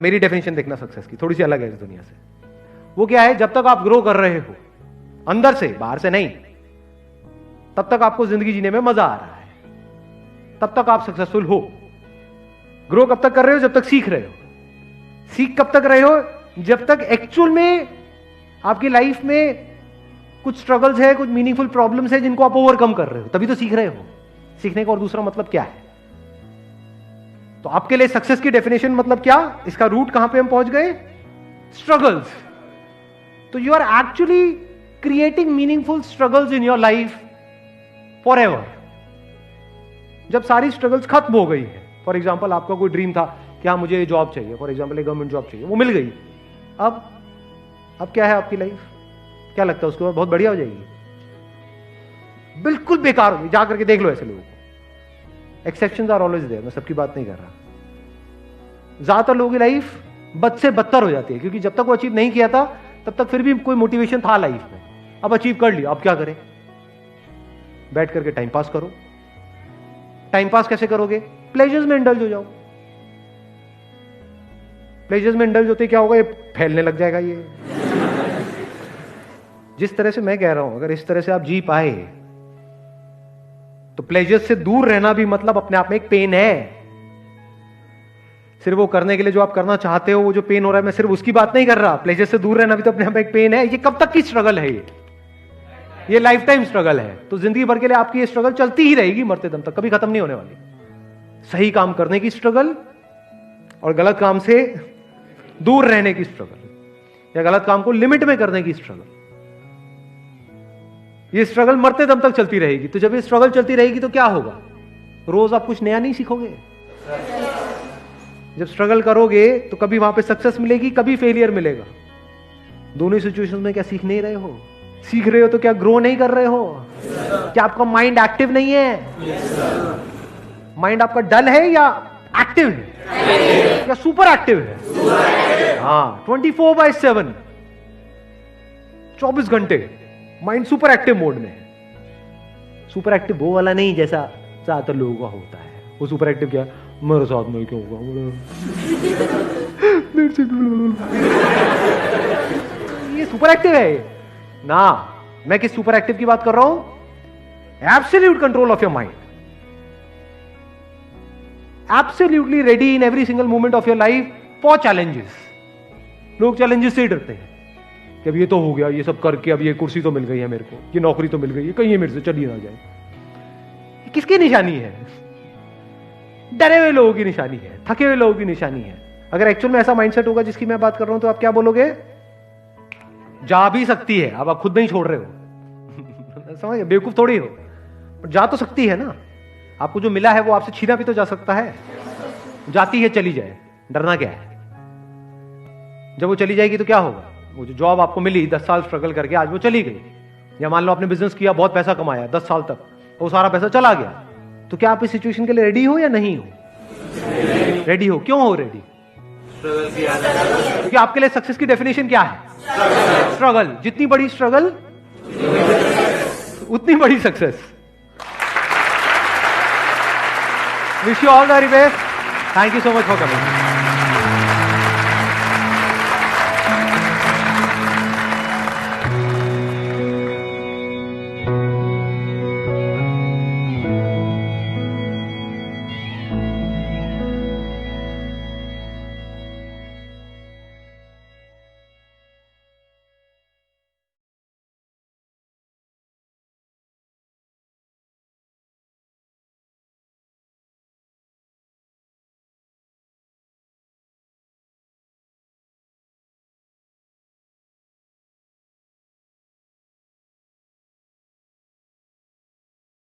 मेरी डेफिनेशन देखना सक्सेस की थोड़ी सी अलग है इस दुनिया से। वो क्या है, जब तक आप ग्रो कर रहे हो अंदर से, बाहर से नहीं, तब तक आपको जिंदगी जीने में मजा आ रहा है, तब तक आप सक्सेसफुल हो। ग्रो कब तक कर रहे हो, जब तक सीख रहे हो। सीख कब तक रहे हो, जब तक एक्चुअल में आपकी लाइफ में कुछ स्ट्रगल्स है, कुछ मीनिंगफुल प्रॉब्लम्स है जिनको आप ओवरकम कर रहे हो, तभी तो सीख रहे हो। सीखने का और दूसरा मतलब क्या है? तो आपके लिए सक्सेस की डेफिनेशन मतलब क्या, इसका रूट कहां पे हम पहुंच गए? स्ट्रगल्स। तो you are actually creating meaningful struggles in your life for ever. जब सारी स्ट्रगल्स खत्म हो गई है, फॉर एग्जाम्पल आपका कोई ड्रीम था कि हाँ मुझे जॉब चाहिए, फॉर एग्जाम्पल एक गवर्नमेंट जॉब चाहिए, वो मिल गई, अब क्या है आपकी लाइफ? क्या लगता है उसके बाद बहुत बढ़िया हो जाएगी? बिल्कुल बेकार होगी। जा करके देख लो ऐसे लोगों को। एक्सेप्शंस आर ऑलवेज देयर, मैं सबकी बात नहीं कर रहा। ज्यादातर लोगों की लाइफ बद से बदतर हो जाती है, क्योंकि जब तक वो अचीव नहीं किया था तब तक फिर भी कोई मोटिवेशन था लाइफ में। अब अचीव कर लिया, अब क्या करें? बैठ करके टाइम पास करो। टाइम पास कैसे करोगे? प्लेजर्स में इंडल्ज हो जाओ। प्लेजर्स में इंडल्ज होते क्या होगा, ये फैलने लग जाएगा। ये जिस तरह से मैं कह रहा हूं, अगर इस तरह से आप जी पाए तो प्लेजर्स से दूर रहना भी मतलब अपने आप में एक पेन है। सिर्फ वो करने के लिए जो आप करना चाहते हो, वो जो पेन हो रहा है, मैं सिर्फ उसकी बात नहीं कर रहा। प्लेजर से दूर रहना भी तो अपने आप में एक पेन है। ये कब तक की स्ट्रगल है? ये लाइफ टाइम स्ट्रगल है। तो जिंदगी भर के लिए आपकी ये स्ट्रगल चलती ही रहेगी, मरते दम तक, कभी खत्म नहीं होने वाली। सही काम करने की स्ट्रगल और गलत काम से दूर रहने की स्ट्रगल, या गलत काम को लिमिट में करने की स्ट्रगल, ये स्ट्रगल मरते दम तक चलती रहेगी। तो जब ये स्ट्रगल चलती रहेगी तो क्या होगा? रोज आप कुछ नया नहीं सीखोगे। जब स्ट्रगल करोगे तो कभी वहां पे सक्सेस मिलेगी, कभी फेलियर मिलेगा। दोनों सिचुएशन में क्या सीख नहीं रहे हो? सीख रहे हो तो क्या ग्रो नहीं कर रहे हो? क्या आपका माइंड एक्टिव नहीं है? माइंड आपका डल है या एक्टिव है, या सुपर एक्टिव है? हाँ, 24/7, 24 घंटे माइंड सुपर एक्टिव मोड में है। सुपर एक्टिव वो वाला नहीं जैसा ज्यादातर लोगों का होता है। वो सुपर एक्टिव क्या है, मेरे साथ में क्यों होगा, ये सुपर एक्टिव है ना। मैं किस सुपर एक्टिव की बात कर रहा हूं? Absolute control of your mind, absolutely ready in every single moment of your life for challenges. लोग चैलेंजेस से डरते हैं कि अब ये तो हो गया, ये सब करके अब ये कुर्सी तो मिल गई है मेरे को, ये नौकरी तो मिल गई है, कहीं ये मेरे से चली ना जाए। ये किसकी निशानी है? डरे हुए लोगों की निशानी है, थके हुए लोगों की निशानी है। अगर एक्चुअल में ऐसा माइंडसेट होगा जिसकी मैं बात कर रहा हूं, तो आप क्या बोलोगे? जा भी सकती है। अब आप खुद नहीं छोड़ रहे हो समझ, बेवकूफ थोड़ी हो, जा तो सकती है ना। आपको जो मिला है वो आपसे छीना भी तो जा सकता है। जाती है, चली जाए, डरना क्या है? जब वो चली जाएगी तो क्या होगा? वो जो जॉब आपको मिली 10 साल स्ट्रगल करके, आज वो चली गई। या मान लो आपने बिजनेस किया, बहुत पैसा कमाया 10 साल तक, वो सारा पैसा चला गया, तो क्या आप इस सिचुएशन के लिए रेडी हो या नहीं हो? रेडी हो। क्यों हो रेडी? क्योंकि आपके लिए सक्सेस की डेफिनेशन क्या है? स्ट्रगल। जितनी बड़ी स्ट्रगल उतनी बड़ी success. Wish you all the very best. Thank you so much for coming.